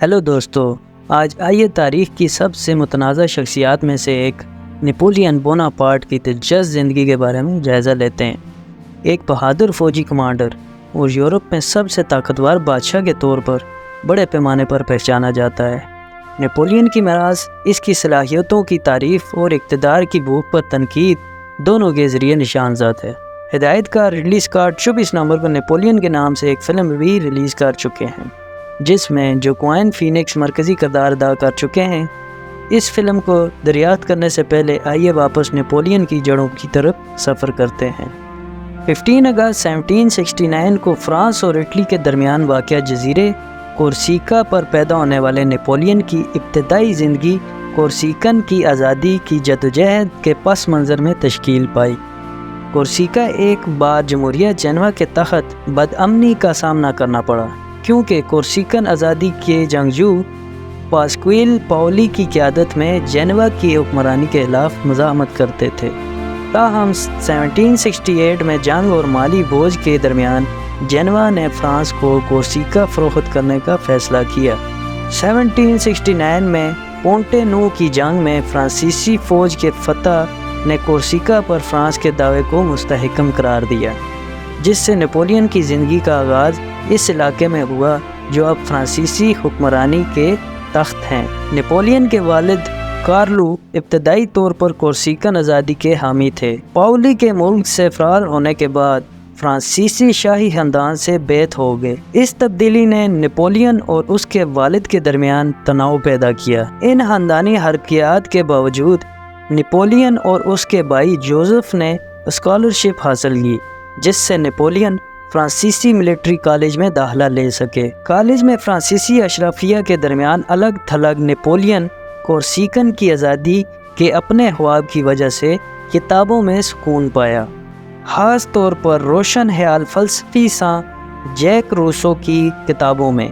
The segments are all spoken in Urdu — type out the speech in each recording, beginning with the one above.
ہیلو دوستو، آج آئیے تاریخ کی سب سے متنازع شخصیات میں سے ایک نپولین بوناپارٹ کی دلچسپ زندگی کے بارے میں جائزہ لیتے ہیں۔ ایک بہادر فوجی کمانڈر اور یورپ میں سب سے طاقتور بادشاہ کے طور پر بڑے پیمانے پر پہچانا جاتا ہے۔ نپولین کی میراث اس کی صلاحیتوں کی تعریف اور اقتدار کی بھوک پر تنقید دونوں کے ذریعے نشان زد ہے۔ ہدایت کار رڈلی اسکاٹ 24 نومبر کو نپولین کے نام سے ایک فلم بھی ریلیز کر چکے ہیں، جس میں جواکین فینکس مرکزی کردار ادا کر چکے ہیں۔ اس فلم کو دریافت کرنے سے پہلے آئیے واپس نپولین کی جڑوں کی طرف سفر کرتے ہیں۔ 15 اگست 1769 کو فرانس اور اٹلی کے درمیان واقع جزیرے کورسیکا پر پیدا ہونے والے نپولین کی ابتدائی زندگی کورسیکن کی آزادی کی جدوجہد کے پس منظر میں تشکیل پائی۔ کورسیکا ایک بار جمہوریہ جنوا کے تحت بدامنی کا سامنا کرنا پڑا، کیونکہ کورسیکن آزادی کے جنگجو پاسکویل پاولی کی قیادت میں جنوا کی حکمرانی کے خلاف مزاحمت کرتے تھے۔ تاہم 1768 میں جنگ اور مالی بوجھ کے درمیان جنوا نے فرانس کو کورسیکا فروخت کرنے کا فیصلہ کیا۔ 1769 میں پونٹے نو کی جنگ میں فرانسیسی فوج کے فتح نے کورسیکا پر فرانس کے دعوے کو مستحکم قرار دیا، جس سے نپولین کی زندگی کا آغاز اس علاقے میں ہوا جو اب فرانسیسی حکمرانی کے تخت ہیں۔ نپولین کے والد کارلو ابتدائی طور پر کورسیکن آزادی کے حامی تھے۔ پاولی کے ملک سے فرار ہونے کے بعد فرانسیسی شاہی خاندان سے بیعت ہو گئے۔ اس تبدیلی نے نپولین اور اس کے والد کے درمیان تناؤ پیدا کیا۔ ان خاندانی حرکیات کے باوجود نپولین اور اس کے بھائی جوزف نے اسکالرشپ حاصل کی، جس سے نپولین فرانسیسی ملٹری کالج میں داخلہ لے سکے۔ کالج میں فرانسیسی اشرافیہ کے درمیان الگ تھلگ نپولین کورسیکن کی آزادی کے اپنے خواب کی وجہ سے کتابوں میں سکون پایا، خاص طور پر روشن خیال فلسفی ساں جیک روسو کی کتابوں میں۔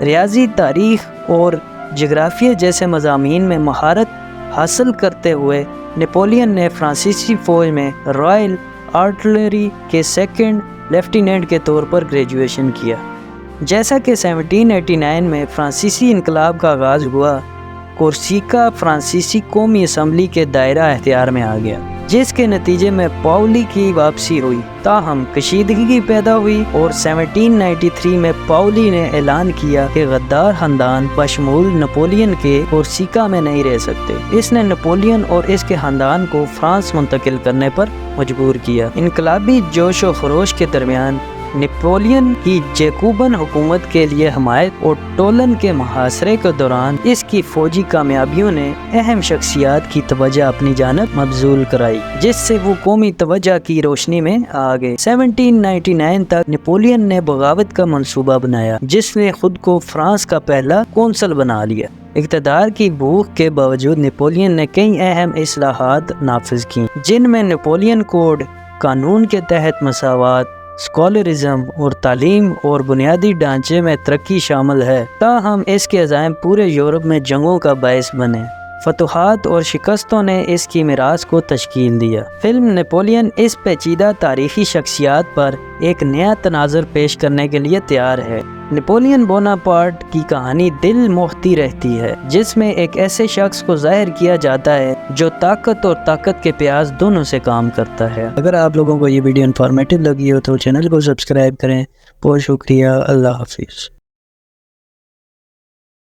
ریاضی، تاریخ اور جغرافیہ جیسے مضامین میں مہارت حاصل کرتے ہوئے نپولین نے فرانسیسی فوج میں رائل آرٹلری کے سیکنڈ لیفٹیننٹ کے طور پر گریجویشن کیا۔ جیسا کہ 1789 میں فرانسیسی انقلاب کا آغاز ہوا، کورسیکا فرانسیسی قومی اسمبلی کے دائرہ اختیار میں آ گیا، جس کے نتیجے میں پاولی کی واپسی ہوئی۔ تاہم کشیدگی پیدا ہوئی اور 1793 میں پاولی نے اعلان کیا کہ غدار خاندان بشمول نپولین کے کورسیکا میں نہیں رہ سکتے۔ اس نے نپولین اور اس کے خاندان کو فرانس منتقل کرنے پر مجبور کیا۔ انقلابی جوش و خروش کے درمیان نپولین کی جیکوبن حکومت کے لیے حمایت اور ٹولن کے محاصرے کے دوران اس کی فوجی کامیابیوں نے اہم شخصیات کی توجہ اپنی جانب مبذول کرائی، جس سے وہ قومی توجہ کی روشنی میں آ گئے۔ 1799 تک نپولین نے بغاوت کا منصوبہ بنایا، جس نے خود کو فرانس کا پہلا قونصل بنا لیا۔ اقتدار کی بھوک کے باوجود نپولین نے کئی اہم اصلاحات نافذ کیں، جن میں نپولین کوڈ، قانون کے تحت مساوات، اسکالرزم اور تعلیم اور بنیادی ڈھانچے میں ترقی شامل ہے۔ تاہم اس کے عزائم پورے یورپ میں جنگوں کا باعث بنے۔ فتوحات اور شکستوں نے اس کی میراث کو تشکیل دیا۔ فلم نپولین اس پیچیدہ تاریخی شخصیات پر ایک نیا تناظر پیش کرنے کے لیے تیار ہے۔ نپولین بوناپارٹ کی کہانی دل موہتی رہتی ہے، جس میں ایک ایسے شخص کو ظاہر کیا جاتا ہے جو طاقت اور طاقت کے پیاس دونوں سے کام کرتا ہے۔ اگر آپ لوگوں کو یہ ویڈیو انفارمیٹیو لگی ہو تو چینل کو سبسکرائب کریں۔ بہت شکریہ۔ اللہ حافظ۔